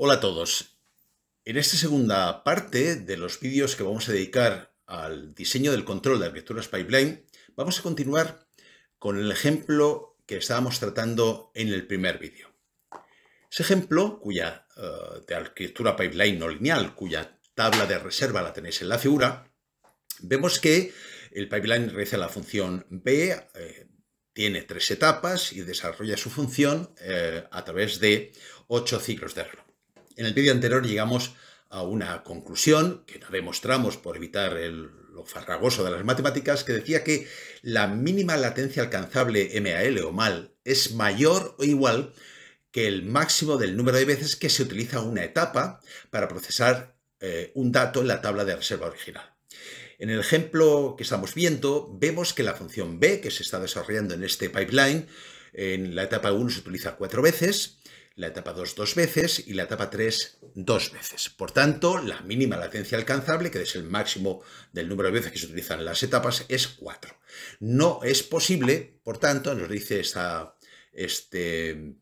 Hola a todos. En esta segunda parte de los vídeos que vamos a dedicar al diseño del control de arquitecturas pipeline, vamos a continuar con el ejemplo que estábamos tratando en el primer vídeo. Ese ejemplo, de arquitectura pipeline no lineal, cuya tabla de reserva la tenéis en la figura, vemos que el pipeline realiza la función B, tiene 3 etapas y desarrolla su función a través de 8 ciclos de reloj. En el vídeo anterior llegamos a una conclusión que no demostramos por evitar lo farragoso de las matemáticas, que decía que la mínima latencia alcanzable MAL o MAL es mayor o igual que el máximo del número de veces que se utiliza una etapa para procesar un dato en la tabla de reserva original. En el ejemplo que estamos viendo, vemos que la función B, que se está desarrollando en este pipeline, en la etapa 1 se utiliza 4 veces, la etapa 2 2 veces y la etapa 3 2 veces. Por tanto, la mínima latencia alcanzable, que es el máximo del número de veces que se utilizan las etapas, es 4. No es posible, por tanto, nos dice este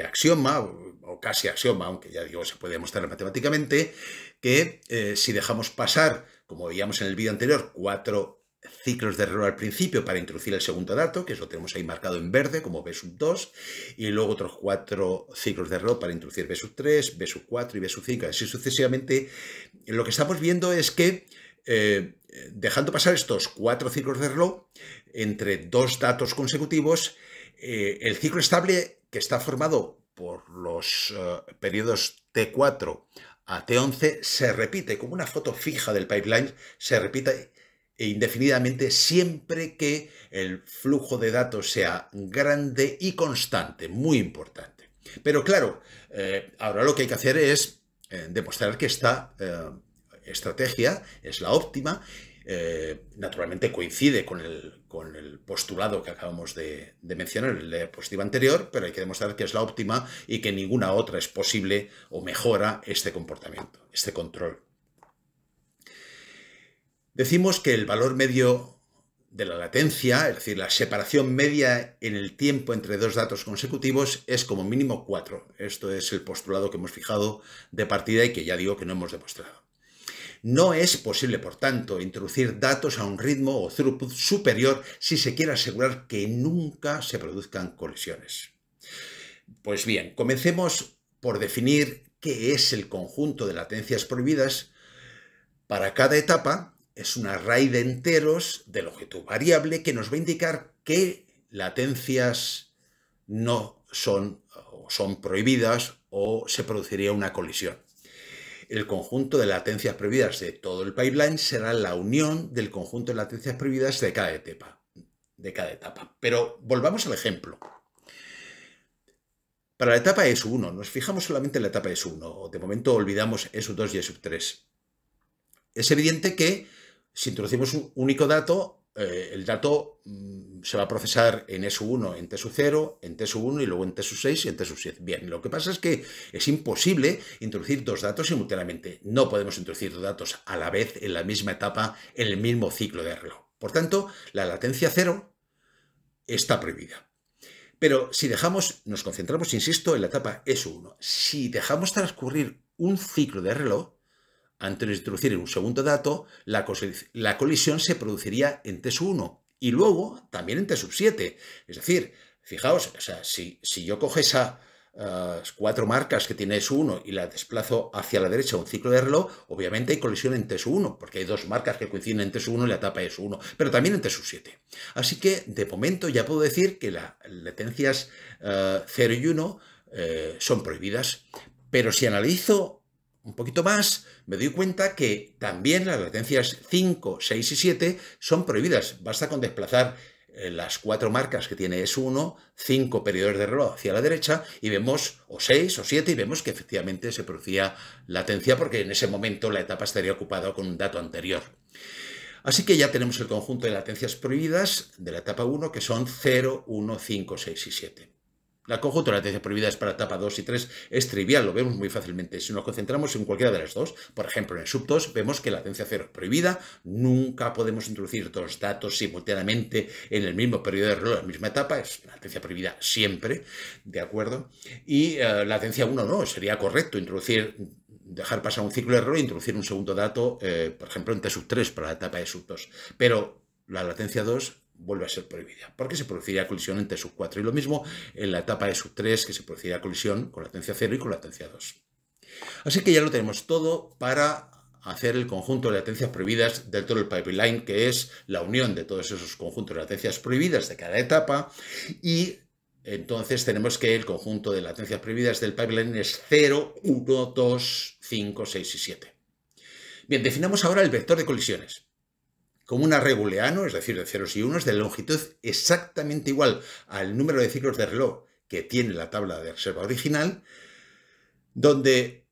axioma, o casi axioma, aunque ya digo, se puede demostrar matemáticamente, que si dejamos pasar, como veíamos en el vídeo anterior, 4 ciclos de reloj al principio para introducir el segundo dato, que es lo tenemos ahí marcado en verde como B sub 2, y luego otros 4 ciclos de reloj para introducir B sub 3, B sub 4 y B sub 5, así sucesivamente. Lo que estamos viendo es que dejando pasar estos 4 ciclos de reloj entre 2 datos consecutivos, el ciclo estable, que está formado por los periodos T4 a T11, se repite como una foto fija del pipeline, se repite indefinidamente siempre que el flujo de datos sea grande y constante, muy importante. Pero claro, ahora lo que hay que hacer es demostrar que esta estrategia es la óptima. Naturalmente coincide con el postulado que acabamos de mencionar en la diapositiva anterior, pero hay que demostrar que es la óptima y que ninguna otra es posible o mejora este comportamiento, este control. Decimos que el valor medio de la latencia, es decir, la separación media en el tiempo entre dos datos consecutivos, es como mínimo 4. Esto es el postulado que hemos fijado de partida y que ya digo que no hemos demostrado. No es posible, por tanto, introducir datos a un ritmo o throughput superior si se quiere asegurar que nunca se produzcan colisiones. Pues bien, comencemos por definir qué es el conjunto de latencias prohibidas. Para cada etapa es un array de enteros de longitud variable que nos va a indicar qué latencias no son o son prohibidas o se produciría una colisión. El conjunto de latencias prohibidas de todo el pipeline será la unión del conjunto de latencias prohibidas de cada etapa. Pero volvamos al ejemplo. Para la etapa E1, nos fijamos solamente en la etapa E1, de momento olvidamos E2 y E3. Es evidente que si introducimos un único dato, el dato se va a procesar en E1, en T0, en T1 y luego en T6 y en T7. Bien, lo que pasa es que es imposible introducir dos datos simultáneamente. No podemos introducir dos datos a la vez en la misma etapa, en el mismo ciclo de reloj. Por tanto, la latencia 0 está prohibida. Pero si nos concentramos, insisto, en la etapa E1. Si dejamos transcurrir un ciclo de reloj, antes de introducir un segundo dato, la colisión se produciría en T1 y luego también en T7. Es decir, fijaos, o sea, si yo cojo esas 4 marcas que tiene S1 y la desplazo hacia la derecha un ciclo de reloj, obviamente hay colisión en T1, porque hay 2 marcas que coinciden en T1 y la etapa S1, pero también en T7. Así que, de momento, ya puedo decir que las latencias 0 y 1 son prohibidas. Pero si analizo un poquito más, me doy cuenta que también las latencias 5, 6 y 7 son prohibidas. Basta con desplazar las 4 marcas que tiene S1, 5 periodos de reloj hacia la derecha y vemos, o 6 o 7, y vemos que efectivamente se producía latencia porque en ese momento la etapa estaría ocupada con un dato anterior. Así que ya tenemos el conjunto de latencias prohibidas de la etapa 1, que son 0, 1, 5, 6 y 7. La conjunto de latencias prohibidas para etapa 2 y 3 es trivial, lo vemos muy fácilmente. Si nos concentramos en cualquiera de las dos, por ejemplo, en el sub 2, vemos que la latencia 0 es prohibida. Nunca podemos introducir dos datos simultáneamente en el mismo periodo de reloj, en la misma etapa. Es la latencia prohibida siempre, ¿de acuerdo? Y la latencia 1 no, sería correcto dejar pasar un ciclo de reloj e introducir un segundo dato, por ejemplo, en T sub 3 para la etapa de sub 2. Pero la latencia 2 vuelve a ser prohibida, porque se produciría colisión en T sub 4. Y lo mismo en la etapa de sub 3, que se produciría colisión con latencia 0 y con latencia 2. Así que ya lo tenemos todo para hacer el conjunto de latencias prohibidas del todo el pipeline, que es la unión de todos esos conjuntos de latencias prohibidas de cada etapa. Y entonces tenemos que el conjunto de latencias prohibidas del pipeline es 0, 1, 2, 5, 6 y 7. Bien, definamos ahora el vector de colisiones como un array booleano, es decir, de ceros y unos, de longitud exactamente igual al número de ciclos de reloj que tiene la tabla de reserva original, donde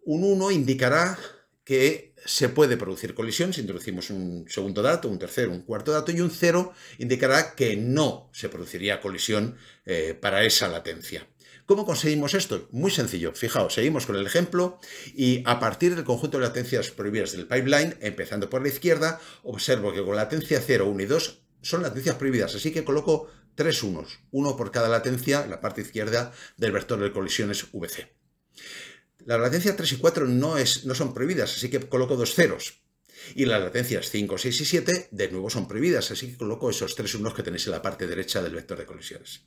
un 1 indicará que se puede producir colisión si introducimos un segundo dato, un tercero, un cuarto dato, y un 0 indicará que no se produciría colisión para esa latencia. ¿Cómo conseguimos esto? Muy sencillo. Fijaos, seguimos con el ejemplo y a partir del conjunto de latencias prohibidas del pipeline, empezando por la izquierda, observo que con latencia 0, 1 y 2 son latencias prohibidas, así que coloco 3 unos, uno por cada latencia en la parte izquierda del vector de colisiones VC. La latencia 3 y 4 no son prohibidas, así que coloco 2 ceros. Y las latencias 5, 6 y 7 de nuevo son prohibidas, así que coloco esos 3 unos que tenéis en la parte derecha del vector de colisiones.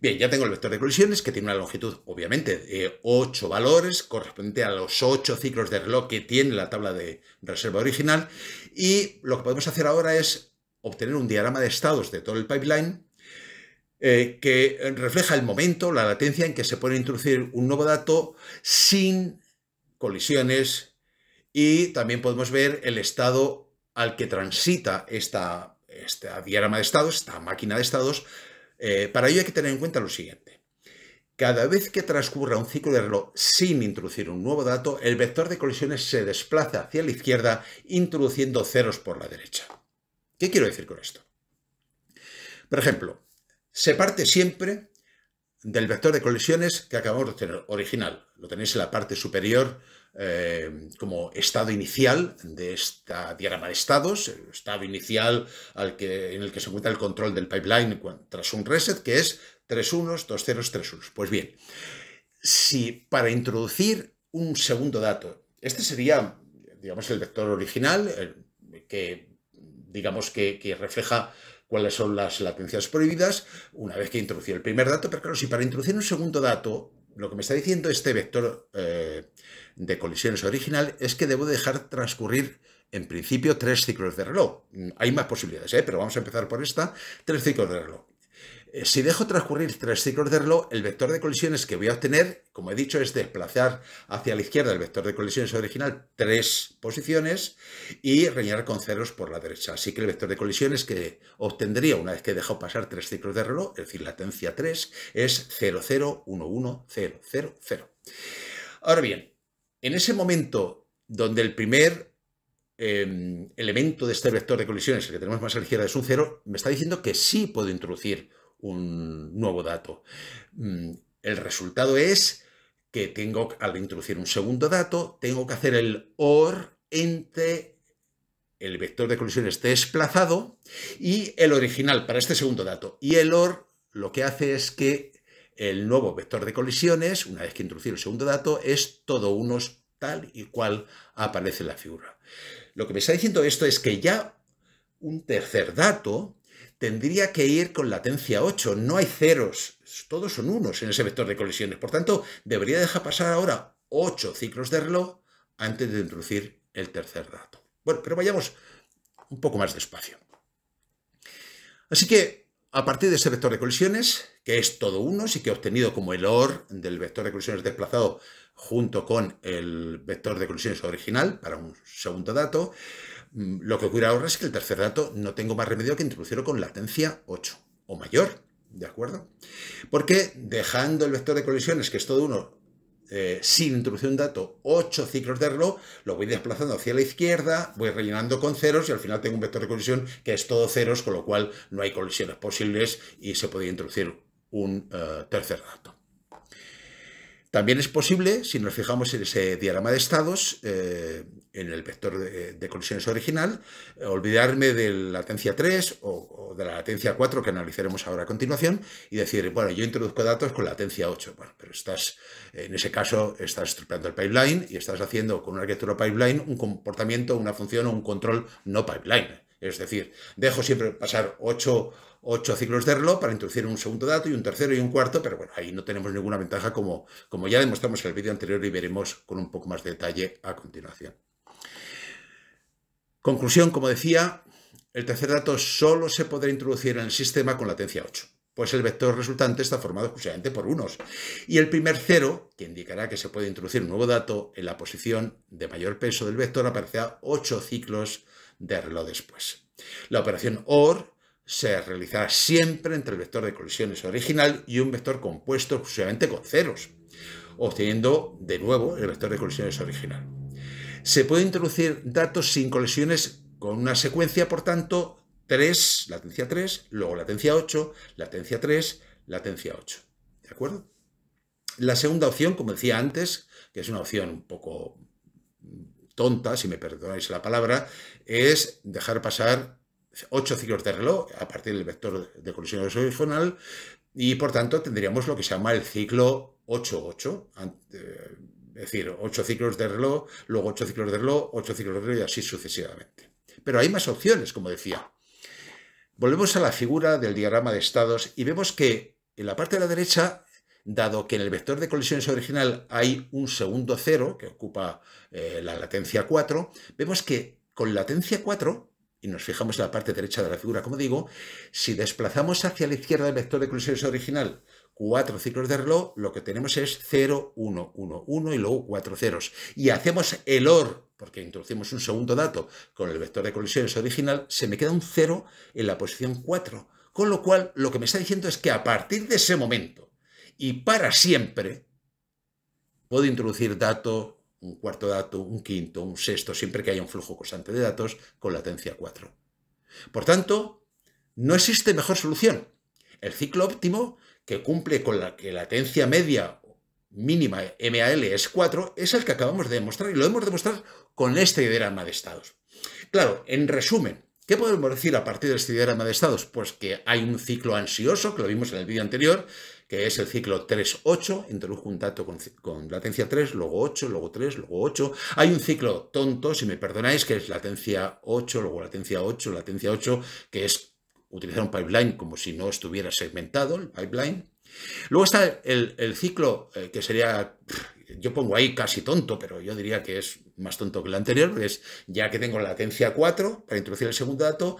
Bien, ya tengo el vector de colisiones, que tiene una longitud, obviamente, de 8 valores, correspondiente a los 8 ciclos de reloj que tiene la tabla de reserva original. Y lo que podemos hacer ahora es obtener un diagrama de estados de todo el pipeline que refleja el momento, la latencia en que se puede introducir un nuevo dato sin colisiones. Y también podemos ver el estado al que transita este diagrama de estados, esta máquina de estados. Para ello hay que tener en cuenta lo siguiente. Cada vez que transcurra un ciclo de reloj sin introducir un nuevo dato, el vector de colisiones se desplaza hacia la izquierda introduciendo ceros por la derecha. ¿Qué quiero decir con esto? Por ejemplo, se parte siempre del vector de colisiones que acabamos de obtener, original. Lo tenéis en la parte superior como estado inicial de este diagrama de estados, el estado inicial en el que se encuentra el control del pipeline tras un reset, que es 3 unos, 2 ceros, 3 unos. Pues bien, si para introducir un segundo dato, este sería, digamos, el vector original, que refleja cuáles son las latencias prohibidas una vez que introducí el primer dato, pero claro, si para introducir un segundo dato, lo que me está diciendo este vector de colisiones original es que debo dejar transcurrir en principio 3 ciclos de reloj. Hay más posibilidades, pero vamos a empezar por esta, 3 ciclos de reloj. Si dejo transcurrir 3 ciclos de reloj, el vector de colisiones que voy a obtener, como he dicho, es desplazar hacia la izquierda el vector de colisiones original 3 posiciones y rellenar con ceros por la derecha. Así que el vector de colisiones que obtendría una vez que he dejado pasar 3 ciclos de reloj, es decir, latencia 3, es 0, 0, 1, 1, 0, 0, 0. Ahora bien, en ese momento donde el primer elemento de este vector de colisiones, el que tenemos más a la izquierda, es un 0, me está diciendo que sí puedo introducir un nuevo dato. El resultado es que al introducir un segundo dato, tengo que hacer el OR entre el vector de colisiones desplazado y el original para este segundo dato. Y el OR lo que hace es que el nuevo vector de colisiones, una vez que introducí el segundo dato, es todo unos tal y cual aparece en la figura. Lo que me está diciendo esto es que ya un tercer dato tendría que ir con latencia 8. No hay ceros, todos son unos en ese vector de colisiones. Por tanto, debería dejar pasar ahora 8 ciclos de reloj antes de introducir el tercer dato. Bueno, pero vayamos un poco más despacio. Así que, a partir de ese vector de colisiones, que es todo unos y que he obtenido como el OR del vector de colisiones desplazado junto con el vector de colisiones original para un segundo dato, lo que ocurre ahora es que el tercer dato no tengo más remedio que introducirlo con latencia 8 o mayor, ¿de acuerdo? Porque dejando el vector de colisiones, que es todo uno, sin introducir un dato, 8 ciclos de reloj, lo voy desplazando hacia la izquierda, voy rellenando con ceros y al final tengo un vector de colisión que es todo ceros, con lo cual no hay colisiones posibles y se podría introducir un tercer dato. También es posible, si nos fijamos en ese diagrama de estados, en el vector de colisiones original, olvidarme de la latencia 3 o de la latencia 4 que analizaremos ahora a continuación y decir, bueno, yo introduzco datos con latencia 8. Bueno, pero en ese caso estás estropeando el pipeline y estás haciendo con una arquitectura pipeline un comportamiento, una función o un control no pipeline. Es decir, dejo siempre pasar 8 ciclos de reloj para introducir un segundo dato y un tercero y un cuarto, pero bueno, ahí no tenemos ninguna ventaja como ya demostramos en el vídeo anterior y veremos con un poco más de detalle a continuación. Conclusión, como decía, el tercer dato solo se podrá introducir en el sistema con latencia 8, pues el vector resultante está formado exclusivamente por unos. Y el primer cero, que indicará que se puede introducir un nuevo dato, en la posición de mayor peso del vector aparecerá 8 ciclos de reloj después. La operación OR se realizará siempre entre el vector de colisiones original y un vector compuesto exclusivamente con ceros, obteniendo de nuevo el vector de colisiones original. Se puede introducir datos sin colisiones con una secuencia, por tanto, 3, latencia 3, luego latencia 8, latencia 3, latencia 8. ¿De acuerdo? La segunda opción, como decía antes, que es una opción un poco tonta, si me perdonáis la palabra, es dejar pasar 8 ciclos de reloj a partir del vector de colisiones original y por tanto tendríamos lo que se llama el ciclo 8-8, es decir, 8 ciclos de reloj, luego 8 ciclos de reloj, 8 ciclos de reloj y así sucesivamente. Pero hay más opciones, como decía. Volvemos a la figura del diagrama de estados y vemos que en la parte de la derecha, dado que en el vector de colisiones original hay un segundo cero que ocupa la latencia 4, vemos que con latencia 4, y nos fijamos en la parte derecha de la figura, como digo, si desplazamos hacia la izquierda del vector de colisiones original 4 ciclos de reloj, lo que tenemos es 0, 1, 1, 1 y luego 4 ceros. Y hacemos el OR, porque introducimos un segundo dato con el vector de colisiones original, se me queda un 0 en la posición 4. Con lo cual, lo que me está diciendo es que a partir de ese momento y para siempre, puedo introducir dato, un cuarto dato, un quinto, un sexto, siempre que haya un flujo constante de datos con latencia 4. Por tanto, no existe mejor solución. El ciclo óptimo, que cumple con la que latencia media mínima MAL es 4, es el que acabamos de demostrar y lo hemos demostrado con este diagrama de estados. Claro, en resumen, ¿qué podemos decir a partir de este diagrama de estados? Pues que hay un ciclo ansioso, que lo vimos en el vídeo anterior, que es el ciclo 3-8, introduzco un dato con latencia 3, luego 8, luego 3, luego 8. Hay un ciclo tonto, si me perdonáis, que es latencia 8, luego latencia 8, que es utilizar un pipeline como si no estuviera segmentado el pipeline. Luego está el ciclo que sería, yo pongo ahí casi tonto, pero yo diría que es más tonto que el anterior, porque es ya que tengo la latencia 4 para introducir el segundo dato,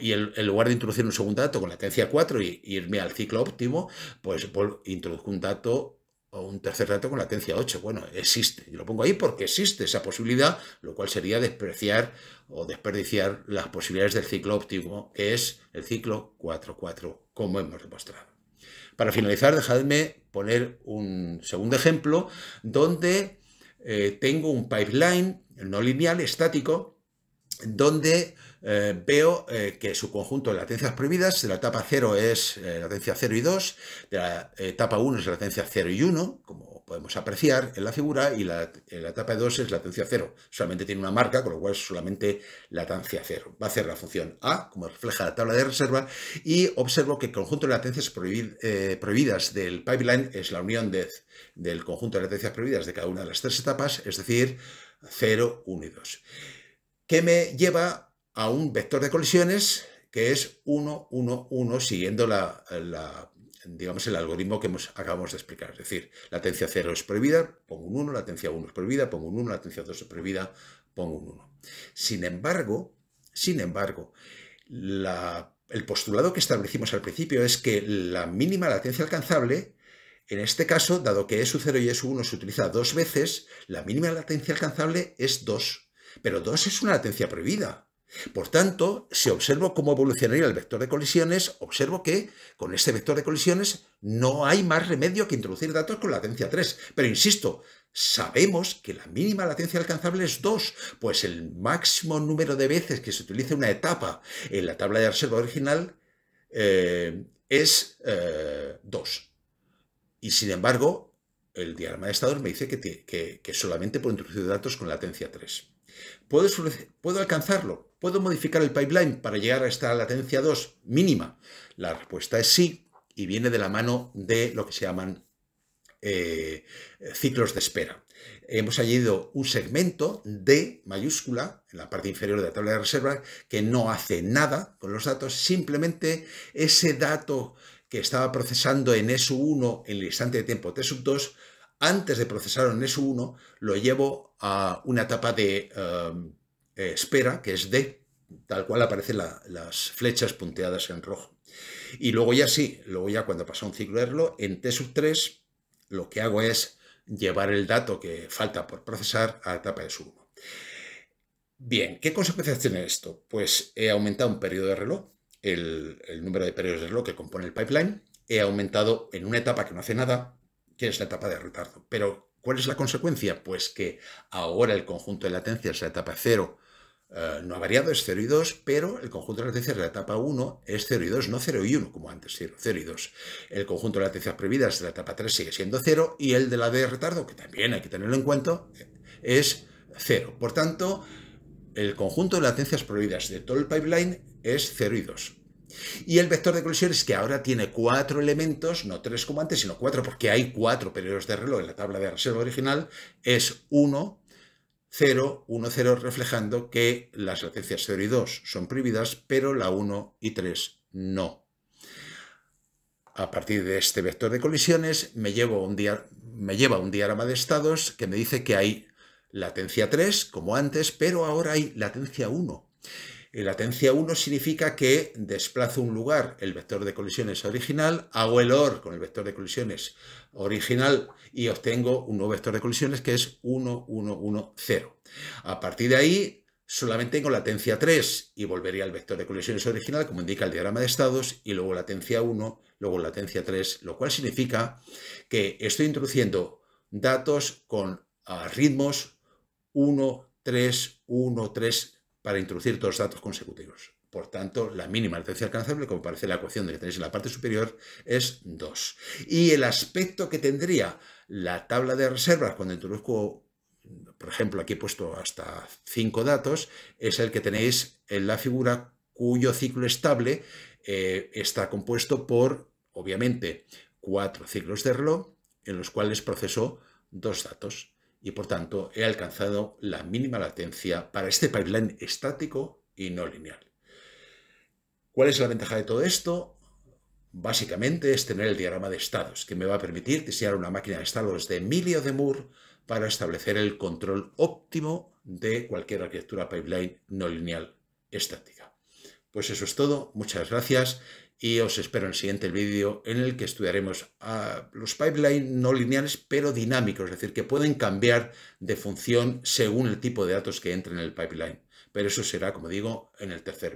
y en lugar de introducir un segundo dato con latencia 4 y irme al ciclo óptimo, pues introduzco un dato o un tercer dato con latencia 8. Bueno, existe. Yo lo pongo ahí porque existe esa posibilidad, lo cual sería despreciar o desperdiciar las posibilidades del ciclo óptimo, que es el ciclo 4-4, como hemos demostrado. Para finalizar, dejadme poner un segundo ejemplo donde tengo un pipeline no lineal, estático, donde veo que su conjunto de latencias prohibidas, de la etapa 0 es latencia 0 y 2, de la etapa 1 es latencia 0 y 1, como podemos apreciar en la figura, y la etapa 2 es latencia 0. Solamente tiene una marca, con lo cual es solamente latencia 0. Va a hacer la función A, como refleja la tabla de reserva, y observo que el conjunto de latencias prohibidas del pipeline es la unión del conjunto de latencias prohibidas de cada una de las tres etapas, es decir, 0, 1 y 2. Que me lleva a un vector de colisiones que es 1, 1, 1, siguiendo digamos, el algoritmo que acabamos de explicar. Es decir, latencia 0 es prohibida, pongo un 1, latencia 1 es prohibida, pongo un 1, latencia 2 es prohibida, pongo un 1. Sin embargo, el postulado que establecimos al principio es que la mínima latencia alcanzable, en este caso, dado que ESU0 y ESU1 se utiliza dos veces, la mínima latencia alcanzable es 2. Pero 2 es una latencia prohibida. Por tanto, si observo cómo evolucionaría el vector de colisiones, observo que con este vector de colisiones no hay más remedio que introducir datos con latencia 3. Pero insisto, sabemos que la mínima latencia alcanzable es 2, pues el máximo número de veces que se utilice una etapa en la tabla de reserva original es 2. Y sin embargo, el diagrama de estados me dice que solamente puedo introducir datos con latencia 3. ¿Puedo alcanzarlo? ¿Puedo modificar el pipeline para llegar a esta latencia 2 mínima? La respuesta es sí, y viene de la mano de lo que se llaman ciclos de espera. Hemos añadido un segmento D mayúscula en la parte inferior de la tabla de reserva que no hace nada con los datos, simplemente ese dato que estaba procesando en ESU1 en el instante de tiempo T2, antes de procesarlo en ESU1, lo llevo a una etapa de espera, que es D, tal cual aparecen las flechas punteadas en rojo. Y luego ya sí, luego ya cuando pasa un ciclo de reloj, en T3, lo que hago es llevar el dato que falta por procesar a la etapa de ESU1. Bien, ¿qué consecuencias tiene esto? Pues he aumentado un periodo de reloj, el número de periodos de reloj que compone el pipeline, he aumentado en una etapa que no hace nada, que es la etapa de retardo. Pero, ¿cuál es la consecuencia? Pues que ahora el conjunto de latencias de la etapa 0 no ha variado, es 0 y 2, pero el conjunto de latencias de la etapa 1 es 0 y 2, no 0 y 1, como antes, 0 y 2. El conjunto de latencias prohibidas de la etapa 3 sigue siendo 0 y el de la de retardo, que también hay que tenerlo en cuenta, es 0. Por tanto, el conjunto de latencias prohibidas de todo el pipeline es 0 y 2. Y el vector de colisiones, que ahora tiene 4 elementos, no 3 como antes, sino 4, porque hay 4 periodos de reloj en la tabla de reserva original, es 1, 0, 1, 0, reflejando que las latencias 0 y 2 son prohibidas, pero la 1 y 3 no. A partir de este vector de colisiones me lleva un diagrama de estados que me dice que hay latencia 3, como antes, pero ahora hay latencia 1. Y latencia 1 significa que desplazo un lugar el vector de colisiones original, hago el OR con el vector de colisiones original y obtengo un nuevo vector de colisiones que es 1, 1, 1, 0. A partir de ahí solamente tengo latencia 3 y volvería al vector de colisiones original, como indica el diagrama de estados, y luego latencia 1, luego latencia 3, lo cual significa que estoy introduciendo datos con ritmos 1, 3, 1, 3, para introducir todos los datos consecutivos. Por tanto, la mínima latencia alcanzable, como parece la ecuación que tenéis en la parte superior, es 2. Y el aspecto que tendría la tabla de reservas cuando introduzco, por ejemplo, aquí he puesto hasta 5 datos, es el que tenéis en la figura, cuyo ciclo estable está compuesto por, obviamente, 4 ciclos de reloj en los cuales proceso 2 datos. Y por tanto he alcanzado la mínima latencia para este pipeline estático y no lineal. ¿Cuál es la ventaja de todo esto? Básicamente es tener el diagrama de estados, que me va a permitir diseñar una máquina de estados de Millie o de Moore para establecer el control óptimo de cualquier arquitectura pipeline no lineal estática. Pues eso es todo, muchas gracias y os espero en el siguiente vídeo en el que estudiaremos los pipelines no lineales pero dinámicos, es decir, que pueden cambiar de función según el tipo de datos que entren en el pipeline. Pero eso será, como digo, en el tercer vídeo.